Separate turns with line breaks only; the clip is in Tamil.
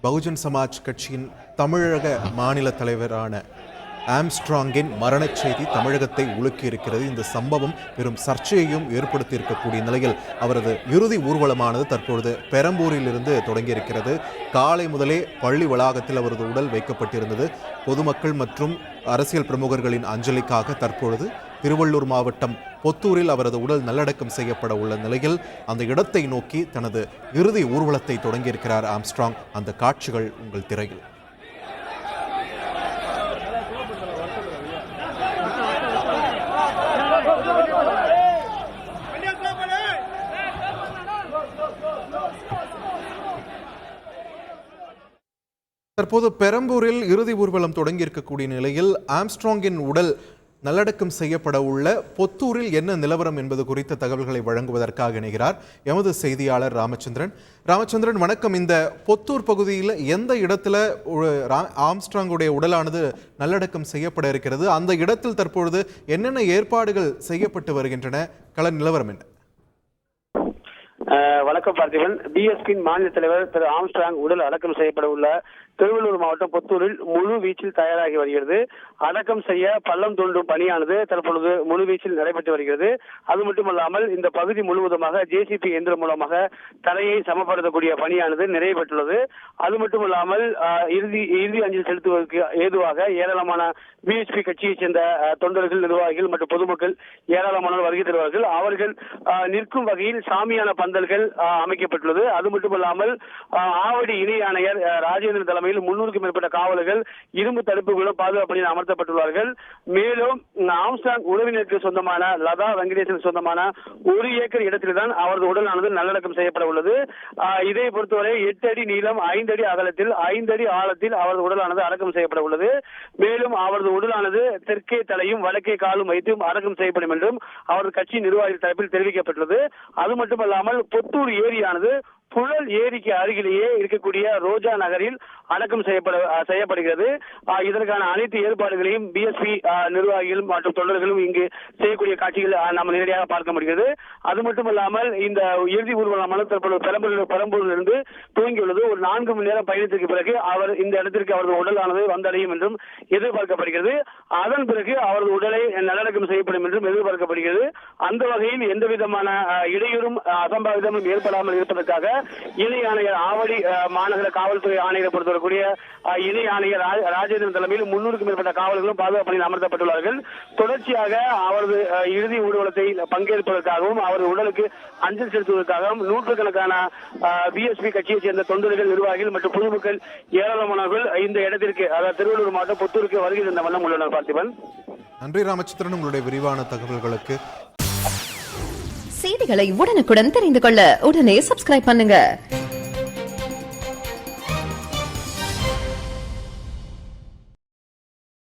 பகுஜன் சமாஜ் கட்சியின் தமிழக மாநில தலைவரான ஆம்ஸ்ட்ராங்கின் மரணச் செய்தி தமிழகத்தை உலுக்கியிருக்கிறது. இந்த சம்பவம் பெரும் சர்ச்சையையும் ஏற்படுத்தி இருக்கக்கூடிய நிலையில் அவரது இறுதி ஊர்வலமானது தற்பொழுது பெரம்பூரில் இருந்து தொடங்கியிருக்கிறது. காலை முதலே பள்ளி வளாகத்தில் அவரது உடல் வைக்கப்பட்டிருந்தது. பொதுமக்கள் மற்றும் அரசியல் பிரமுகர்களின் அஞ்சலிக்காக தற்பொழுது திருவள்ளூர் மாவட்டம் பொத்தூரில் அவரது உடல் நல்லடக்கம் செய்யப்பட உள்ள நிலையில் அந்த இடத்தை நோக்கி தனது இறுதி ஊர்வலத்தை தொடங்கியிருக்கிறார் ஆம்ஸ்ட்ராங். அந்த காட்சிகள் உங்கள் திரையில். தற்போது பெரம்பூரில் இறுதி ஊர்வலம் தொடங்கி இருக்கக்கூடிய நிலையில் ஆம்ஸ்ட்ராங்கின் உடல் நல்லடக்கம் செய்யப்பட உள்ள பொத்தூரில் என்ன நிலவரம் என்பது குறித்த தகவல்களை வழங்குவதற்காக இணைகிறார் எமது செய்தியாளர் ராமச்சந்திரன். வணக்கம். இந்த பொத்தூர் பகுதியில் எந்த இடத்துல ஆம்ஸ்ட்ராங்குடைய உடலானது நல்லடக்கம் செய்யப்பட இருக்கிறது? அந்த இடத்தில் தற்பொழுது என்னென்ன ஏற்பாடுகள் செய்யப்பட்டு வருகின்றன? கள நிலவரம் என்ன?
வணக்கம் பார்த்திபன். பிஎஸ்பியின் மாநில தலைவர் திரு ஆம்ஸ்ட்ராங் உடல் அடக்கம் செய்யப்பட உள்ள திருவள்ளூர் மாவட்டம் பொத்தூரில் முழு வீச்சில் தயாராகி வருகிறது. அடக்கம் செய்ய பள்ளம் தோண்டும் பணியானது தற்பொழுது முழு வீச்சில் நடைபெற்று வருகிறது. அது மட்டுமல்லாமல் இந்த பகுதி முழுவதுமாக ஜேசிபி இயந்திரம் மூலமாக தரையை சமப்படுத்தக்கூடிய பணியானது நிறைவு பெற்றுள்ளது. அது மட்டுமல்லாமல் இறுதி அஞ்சலி செலுத்துவதற்கு ஏதுவாக ஏராளமான பிஎஸ்பி கட்சியைச் சேர்ந்த தொண்டர்கள், நிர்வாகிகள் மற்றும் பொதுமக்கள் ஏராளமானோர் வருகை தருவார்கள். அவர்கள் நிற்கும் வகையில் சாமியான பந்தல்கள் அமைக்கப்பட்டுள்ளது. அது மட்டுமல்லாமல் ஆவடி இணை ஆணையர் ராஜேந்திரன் தலைமையில் 300க்கும் மேற்பட்ட காவலர்கள் இரும்பு தடுப்புகளும் பாதுகாப்பு பணியில் அமர்த்தப்பட்டுள்ளார்கள். மேலும் ஆம்ஸ்ட்ராங் உறவினருக்கு சொந்தமான லதா வெங்கடேசன் சொந்தமான 1 ஏக்கர் இடத்தில்தான் அவரது உடலானது நல்லடக்கம் செய்யப்பட உள்ளது. இதை பொறுத்தவரை 8 அடி நீளம், 5 அடி அகலத்தில், 5 அடி ஆழத்தில் அவரது உடலானது அடக்கம் செய்யப்பட உள்ளது. மேலும் அவரது உடலானது தெற்கே தலையும் வடக்கே காலும் வைத்து அடக்கம் செய்யப்படும் என்றும் அவரது கட்சி நிர்வாகிகள் தரப்பில் தெரிவிக்கப்பட்டுள்ளது. அது மட்டுமல்லாமல் பொத்தூர் ஏரியானது புழல் ஏரிக்கு அருகிலேயே இருக்கக்கூடிய ரோஜா நகரில் அடக்கம் செய்யப்படுகிறது. இதற்கான அனைத்து ஏற்பாடுகளையும் பிஎஸ்பி நிர்வாகிகள் மற்றும் தொண்டர்களும் இங்கு செய்யக்கூடிய காட்சிகள் நாம் நேரடியாக பார்க்க முடிகிறது. அது மட்டுமல்லாமல் இந்த இறுதி ஊர்வலமான தற்போது பெரம்பூரிலிருந்து துவங்கியுள்ளது. ஒரு 4 மணி நேரம் பயணத்திற்கு பிறகு அவர் இந்த இடத்திற்கு அவரது உடலானது வந்தடையும் என்றும் எதிர்பார்க்கப்படுகிறது. அதன் பிறகு அவரது உடலை நல்லடக்கம் செய்யப்படும் என்றும் எதிர்பார்க்கப்படுகிறது. அந்த வகையில் எந்த விதமான இடையூறும் அசம்பாவிதமும் ஏற்படாமல் இருப்பதற்காக இணை ஆணையர் ஆவடி மாநகர காவல்துறை ஆணையரை பொறுத்தவரக்கூடிய இணை ஆணையர் ராஜேந்திரன் தலைமையில் 300க்கும் மேற்பட்ட காவலர்களும் பாதுகாப்பு பணியில் அமர்த்தப்பட்டுள்ளார்கள். தொடர்ச்சியாக அவரது இறுதி ஊர்வலத்தை பங்கேற்பதற்காகவும் அவரது உடலுக்கு அஞ்சலி செலுத்துவதற்காகவும் நூற்றுக்கணக்கான பிஎஸ்பி கட்சியைச் சேர்ந்த தொண்டர்கள், நிர்வாகிகள் மற்றும் பொதுமக்கள் ஏராளமானவர்கள் இந்த இடத்திற்கு, அதாவது திருவள்ளூர் மாவட்டம் பொத்தூருக்கு வருகை தந்த வண்ணம் உள்ளனர். பார்த்திபன்,
நன்றி ராமச்சந்திரன், உங்களுடைய விரிவான தகவல்களுக்கு.
செய்திகளை உடனுக்குடன் தெரிந்து கொள்ள உடனே சப்ஸ்கிரைப் பண்ணுங்க.